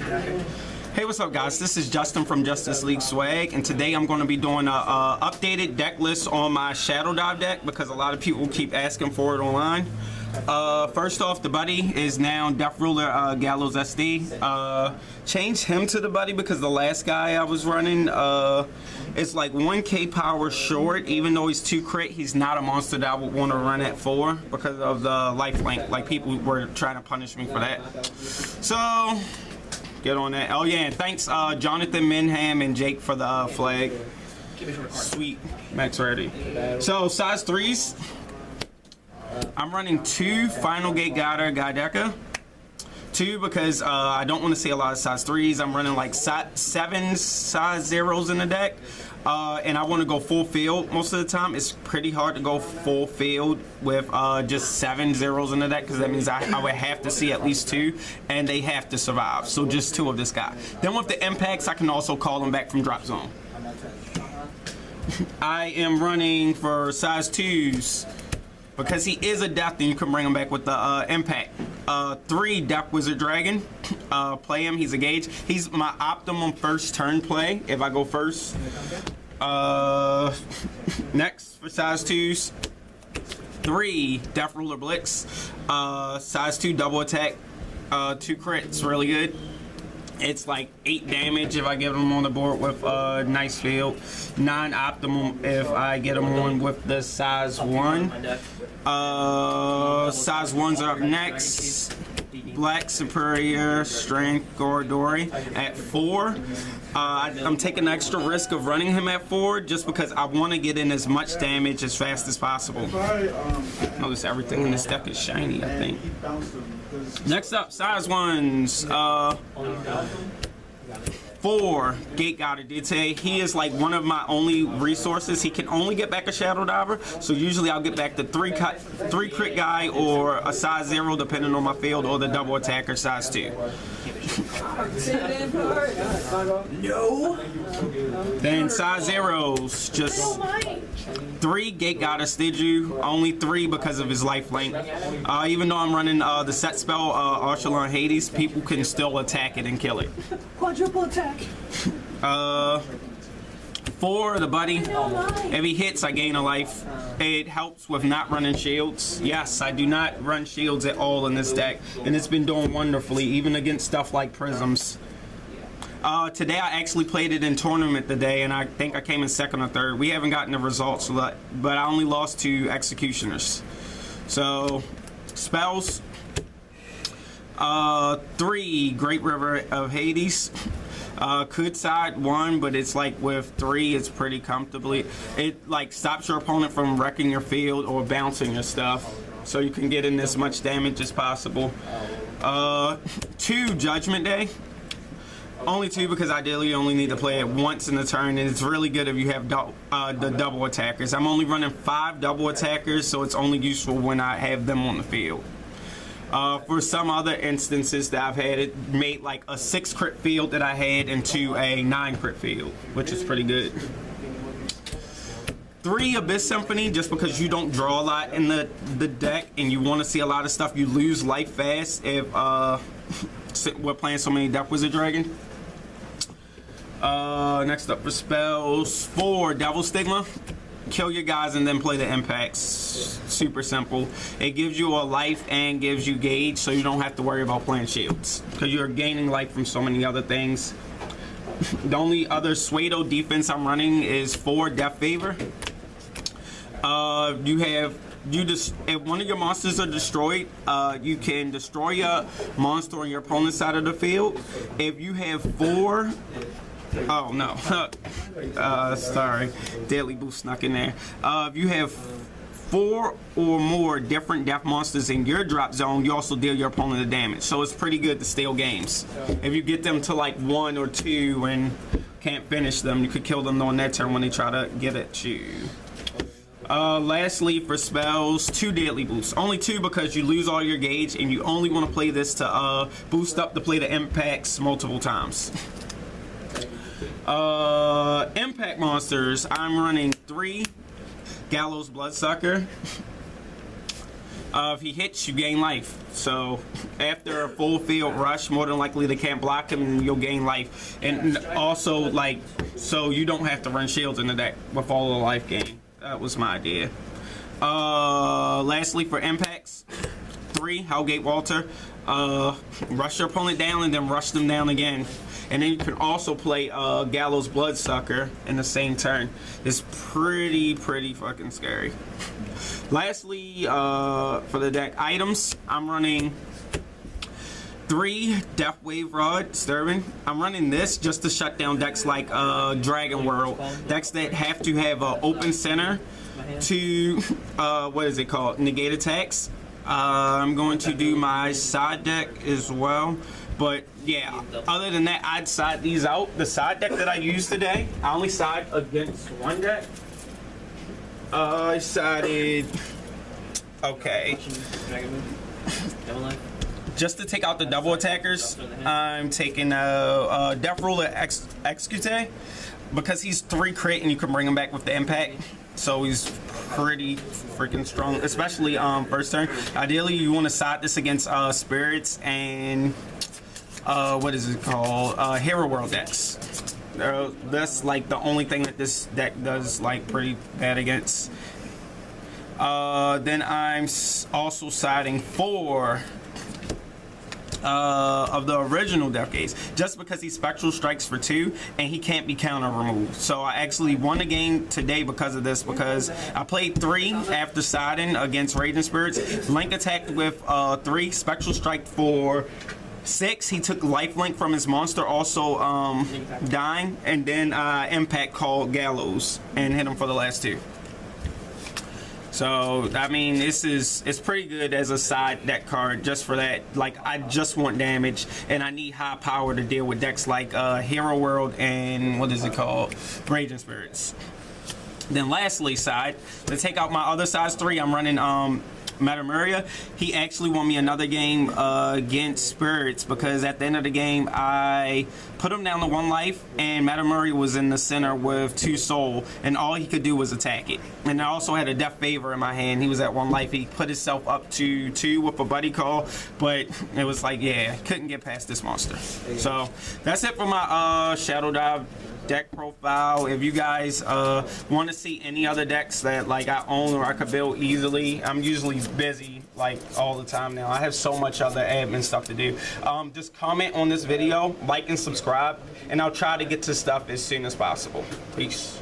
Hey, what's up, guys? This is Justin from Justice League Swag, and today I'm going to be doing a updated deck list on my Shadow Dive deck because a lot of people keep asking for it online. First off, the buddy is now Death Ruler Gallows SD. Changed him to the buddy because the last guy I was running is like 1k power short. Even though he's 2 crit, he's not a monster that I would want to run at 4 because of the lifelink. Like, people were trying to punish me for that. So get on that. Oh yeah, and thanks Jonathan Minham and Jake for the flag. Sweet. Max ready. So size 3s. I'm running 2 Final Gate Gaideka. 2 because I don't want to see a lot of size 3s. I'm running like 7 size 0s in the deck. And I want to go full field most of the time. It's pretty hard to go full field with just 7 zeros in the deck because that means I would have to see at least 2 and they have to survive. So just 2 of this guy. Then with the impacts, I can also call them back from drop zone. I am running for size 2s. Because he is a death, then you can bring him back with the impact. 3 Death Wizard Dragon. Play him, he's a gauge. He's my optimum first turn play if I go first. Next for size 2s. 3 Death Ruler Blitz. Size 2 double attack. 2 crits, really good. It's like 8 damage if I get them on the board with nice field. 9 optimum if I get them on with the size 1. Size 1s are up next. Black Superior Strength Gorodori at 4. I'm taking an extra risk of running him at 4 just because I want to get in as much damage as fast as possible. Notice everything in this deck is shiny, I think. Next up, size 1s. 4 Gate Gaideka. He is like one of my only resources. He can only get back a Shadow Diver, so usually I'll get back the 3 crit guy or a size 0 depending on my field, or the double attacker size 2. No. Then size 0s, just 3 Gate Gaideka, only 3 because of his lifelink. Even though I'm running the set spell Archelon Hades, people can still attack it and kill it. Quadruple attack. 4 the buddy. If he hits, I gain a life. It helps with not running shields. Yes, I do not run shields at all in this deck, and it's been doing wonderfully, even against stuff like prisms. Today I actually played it in tournament today, and I think I came in 2nd or 3rd. We haven't gotten the results, but I only lost to Executioners. So spells. 3 Great River of Hades. Could side 1, but it's like with 3, it's pretty comfortably. It like stops your opponent from wrecking your field or bouncing your stuff, so you can get in as much damage as possible. 2 Judgment Day. Only 2 because ideally you only need to play it once in the turn, and it's really good if you have the double attackers. I'm only running 5 double attackers, so it's only useful when I have them on the field. For some other instances that I've had, it made like a 6 crit field that I had into a 9 crit field, which is pretty good. 3 Abyss Symphony, just because you don't draw a lot in the deck and you want to see a lot of stuff. You lose life fast if we're playing so many Death Wizard Dragon. Next up for spells, 4 Devil Stigma. Kill your guys and then play the impacts. Super simple. It gives you a life and gives you gauge, so you don't have to worry about playing shields because you're gaining life from so many other things. The only other Suedo defense I'm running is 4 Death Favor. If one of your monsters are destroyed, you can destroy a monster on your opponent's side of the field. If you have 4 Oh no, sorry, Daily Boost snuck in there. If you have 4 or more different death monsters in your drop zone, you also deal your opponent the damage. So it's pretty good to steal games. If you get them to like 1 or 2 and can't finish them, you could kill them on their turn when they try to get at you. Lastly, for spells, 2 Deadly Boosts. Only 2 because you lose all your gauge and you only want to play this to boost up to play the impacts multiple times. Impact monsters, I'm running 3 Gallows Bloodsucker. If he hits, you gain life. So after a full field rush, more than likely they can't block him and you'll gain life. And also, like, so you don't have to run shields in the deck with all the life gain. That was my idea. Lastly, for impacts, 3, Hellgate Walter. Rush your opponent down and then rush them down again. And then you can also play Gallows Bloodsucker in the same turn. It's pretty fucking scary. Lastly, for the deck items, I'm running 3 Death Wave Rod Sturban. I'm running this just to shut down decks like Dragon World, decks that have to have an open center to what is it called, negate attacks. I'm going to do my side deck as well, but yeah, other than that, I'd side these out. The side deck that I used today, I only side against one deck. I sided, okay, just to take out the double attackers, I'm taking Death Ruler Execute, because he's 3 crit and you can bring him back with the impact. So he's pretty freaking strong, especially first turn. Ideally, you want to side this against spirits and what is it called? Hero World decks. That's like the only thing that this deck does like pretty bad against. Then I'm also siding for of the original Death Gaze, just because he Spectral Strikes for 2 and he can't be counter removed. So I actually won the game today because of this, because I played 3 after siding against Raging Spirits. Link attacked with 3, Spectral Strike for 6. He took lifelink from his monster, also dying, and then impact called Gallows and hit him for the last 2. So I mean, it's pretty good as a side deck card just for that. Like, I just want damage and I need high power to deal with decks like Hero World and what is it called, Raging Spirits. Then lastly, side to take out my other size 3, I'm running Matamuria. He actually won me another game against Spirits, because at the end of the game I put him down to 1 life and Matamuria was in the center with 2 soul and all he could do was attack it. And I also had a Death Favor in my hand. He was at 1 life. He put himself up to 2 with a buddy call, but it was like, yeah, couldn't get past this monster. So that's it for my Shadow Dive deck profile. If you guys want to see any other decks that like I own or I could build easily, I'm usually busy like all the time now. I have so much other admin stuff to do. Just comment on this video, like and subscribe, and I'll try to get to stuff as soon as possible. Peace.